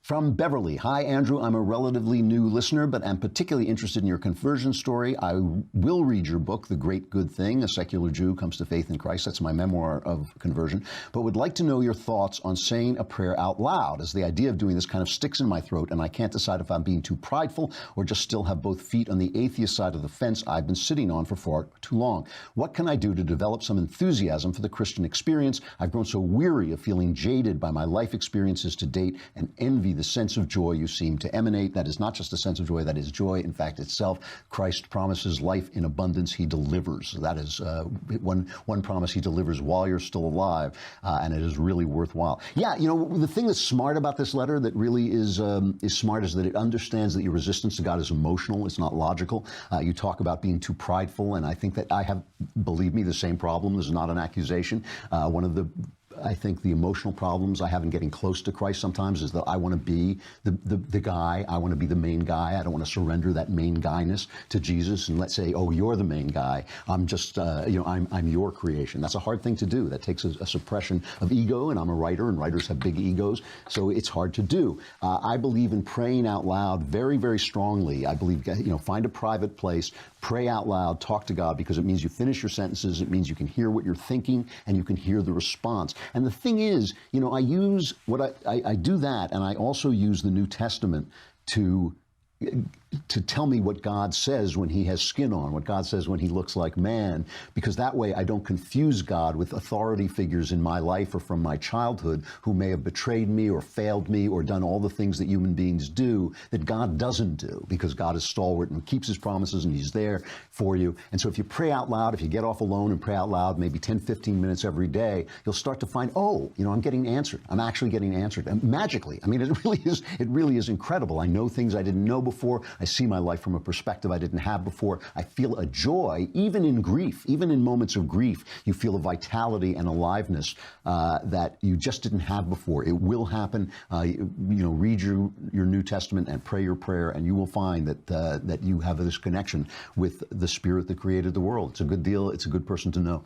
From Beverly. Hi, Andrew. I'm a relatively new listener, but am particularly interested in your conversion story. I will read your book, The Great Good Thing, A Secular Jew Comes to Faith in Christ. That's my memoir of conversion. But would like to know your thoughts on saying a prayer out loud, as the idea of doing this kind of sticks in my throat, and I can't decide if I'm being too prideful or just still have both feet on the atheist side of the fence I've been sitting on for far too long. What can I do to develop some enthusiasm for the Christian experience? I've grown so weary of feeling jaded by my life experiences to date and envy the sense of joy you seem to emanate. That is not just a sense of joy, that is joy, in fact, itself. Christ promises life in abundance. He delivers. That is one promise he delivers while you're still alive, and it is really worthwhile. Yeah, you know, the thing that's smart about this letter that really is smart is that it understands that your resistance to God is emotional. It's not logical. You talk about being too prideful, and I think that I have, believe me, the same problem. This is not an accusation. One of the I think the emotional problems I have in getting close to Christ sometimes is that I want to be the guy. I want to be the main guy. I don't want to surrender that main guyness to Jesus and let's say, oh, you're the main guy. I'm just, I'm your creation. That's a hard thing to do. That takes a suppression of ego, and I'm a writer, and writers have big egos, so it's hard to do. I believe in praying out loud very, very strongly. I believe, find a private place, pray out loud, talk to God, because it means you finish your sentences. It means you can hear what you're thinking, and you can hear the response. And the thing is, I use I do that, and I also use the New Testament to tell me what God says when he has skin on, what God says when he looks like man, because that way I don't confuse God with authority figures in my life or from my childhood who may have betrayed me or failed me or done all the things that human beings do that God doesn't do, because God is stalwart and keeps his promises and he's there for you. And so if you pray out loud, if you get off alone and pray out loud, maybe 10, 15 minutes every day, you'll start to find, I'm getting answered. I'm actually getting answered. And magically. I mean, it really is incredible. I know things I didn't know before. I see my life from a perspective I didn't have before. I feel a joy, even in grief, even in moments of grief, you feel a vitality and aliveness that you just didn't have before. It will happen. Read your New Testament and pray your prayer, and you will find that you have this connection with the Spirit that created the world. It's a good deal. It's a good person to know.